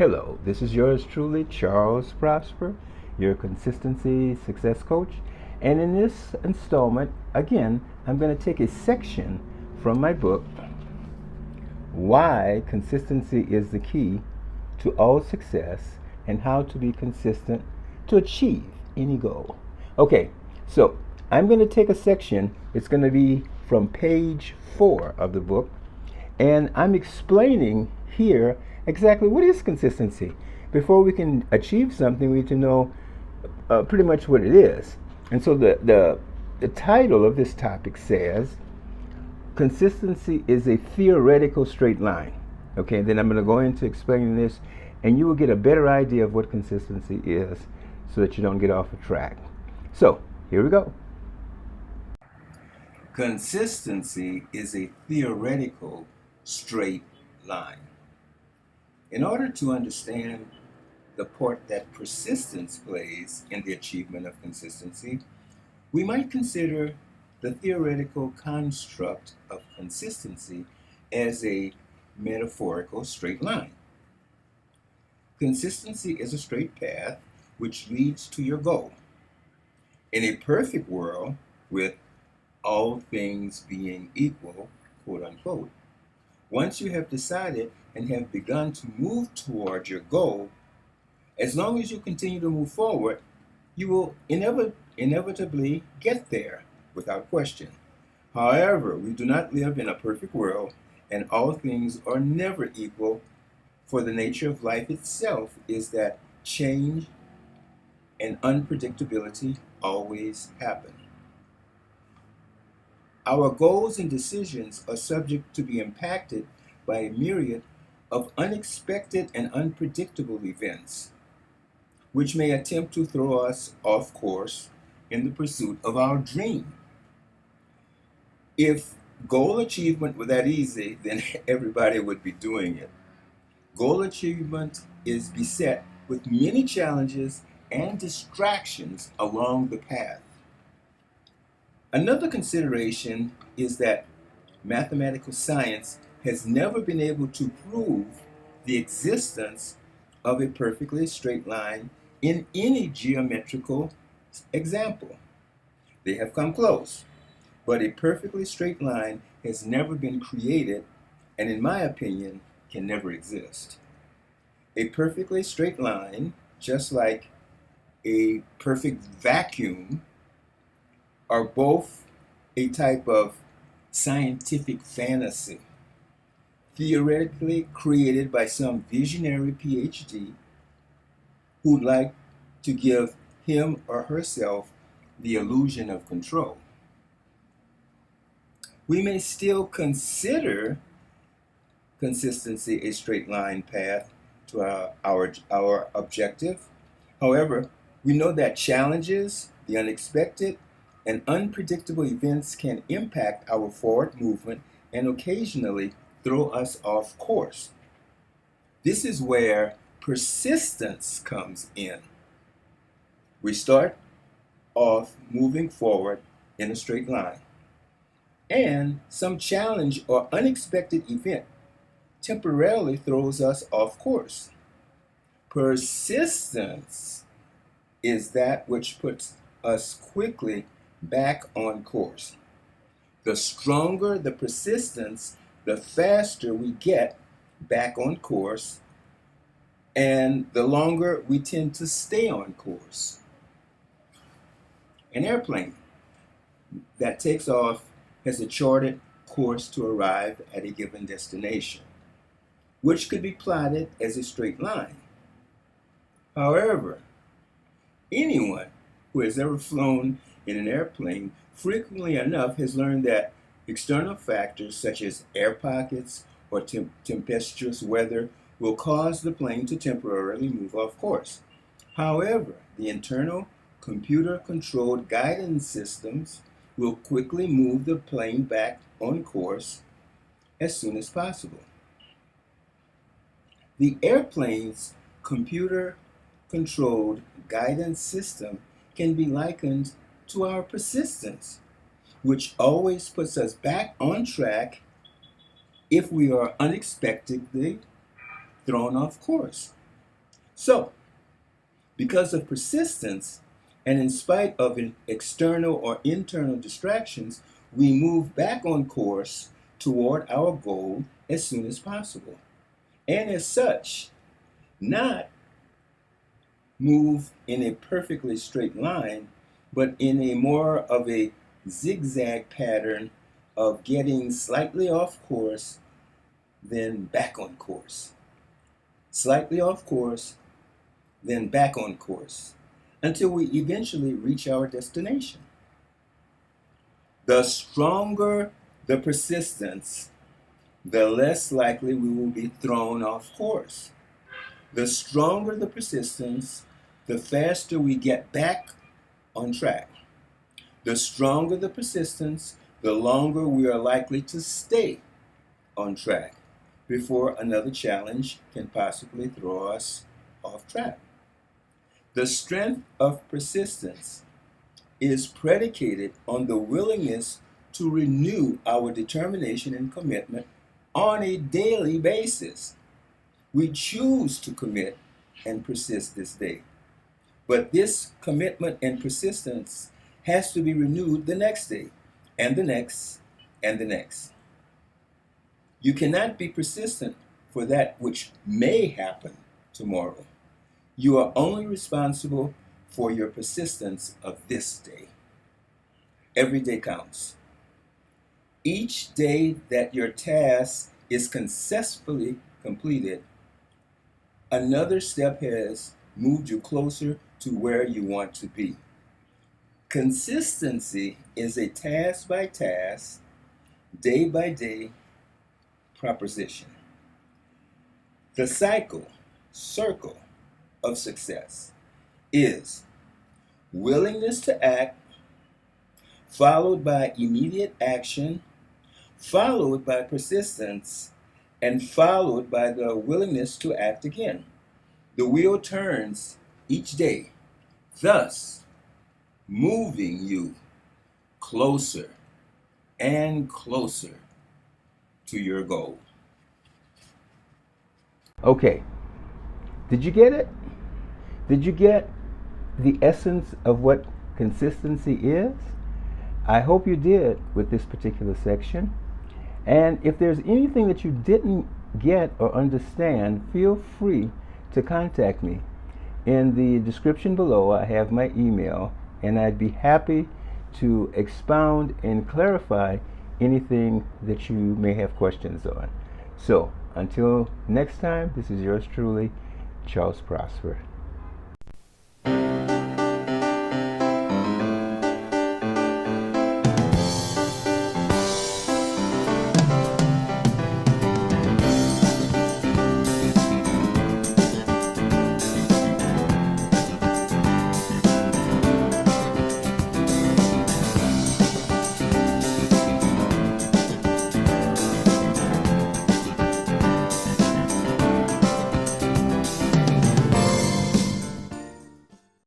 Hello, this is yours truly, Charles Prosper, your consistency success coach. And in this installment, again, I'm going to take a section from my book, Why Consistency is the Key to All Success and How to Be Consistent to Achieve Any Goal. Okay, so I'm going to take a section. It's going to be from page 4 of the book, and I'm explaining here exactly what is consistency. Before we can achieve something, we need to know pretty much what it is. And so the title of this topic says, consistency is a theoretical straight line. Okay, then I'm going to go into explaining this, and you will get a better idea of what consistency is so that you don't get off the track. So, here we go. Consistency is a theoretical straight line. In order to understand the part that persistence plays in the achievement of consistency, we might consider the theoretical construct of consistency as a metaphorical straight line. Consistency is a straight path which leads to your goal. In a perfect world, with all things being equal, quote unquote, once you have decided and have begun to move toward your goal, as long as you continue to move forward, you will inevitably get there without question. However, we do not live in a perfect world, and all things are never equal, for the nature of life itself is that change and unpredictability always happen. Our goals and decisions are subject to be impacted by a myriad of unexpected and unpredictable events, which may attempt to throw us off course in the pursuit of our dream. If goal achievement were that easy, then everybody would be doing it. Goal achievement is beset with many challenges and distractions along the path. Another consideration is that mathematical science has never been able to prove the existence of a perfectly straight line in any geometrical example. They have come close, but a perfectly straight line has never been created, and in my opinion, can never exist. A perfectly straight line, just like a perfect vacuum, are both a type of scientific fantasy, theoretically created by some visionary PhD who'd like to give him or herself the illusion of control. We may still consider consistency a straight line path to our objective. However, we know that challenges, the unexpected, and unpredictable events can impact our forward movement and occasionally throw us off course. This is where persistence comes in. We start off moving forward in a straight line, and some challenge or unexpected event temporarily throws us off course. Persistence is that which puts us quickly back on course. The stronger the persistence, the faster we get back on course, and the longer we tend to stay on course. An airplane that takes off has a charted course to arrive at a given destination, which could be plotted as a straight line. However, anyone who has ever flown in an airplane frequently enough has learned that external factors such as air pockets or tempestuous weather will cause the plane to temporarily move off course. However, the internal computer-controlled guidance systems will quickly move the plane back on course as soon as possible. The airplane's computer-controlled guidance system can be likened to our persistence, which always puts us back on track if we are unexpectedly thrown off course. So, because of persistence, and in spite of external or internal distractions, we move back on course toward our goal as soon as possible. And as such, not move in a perfectly straight line, but in a more of a zigzag pattern of getting slightly off course, then back on course. Slightly off course, then back on course, until we eventually reach our destination. The stronger the persistence, the less likely we will be thrown off course. The stronger the persistence, the faster we get back on track. The stronger the persistence, the longer we are likely to stay on track before another challenge can possibly throw us off track. The strength of persistence is predicated on the willingness to renew our determination and commitment on a daily basis. We choose to commit and persist this day. But this commitment and persistence has to be renewed the next day, and the next, and the next. You cannot be persistent for that which may happen tomorrow. You are only responsible for your persistence of this day. Every day counts. Each day that your task is successfully completed, another step has moved you closer to where you want to be. Consistency is a task by task, day by day proposition. The circle of success is willingness to act, followed by immediate action, followed by persistence, and followed by the willingness to act again. The wheel turns each day, thus moving you closer and closer to your goal. Okay, did you get it? Did you get the essence of what consistency is? I hope you did with this particular section. And if there's anything that you didn't get or understand, feel free to contact me. In the description below, I have my email, and I'd be happy to expound and clarify anything that you may have questions on. So, until next time, this is yours truly, Charles Prosper.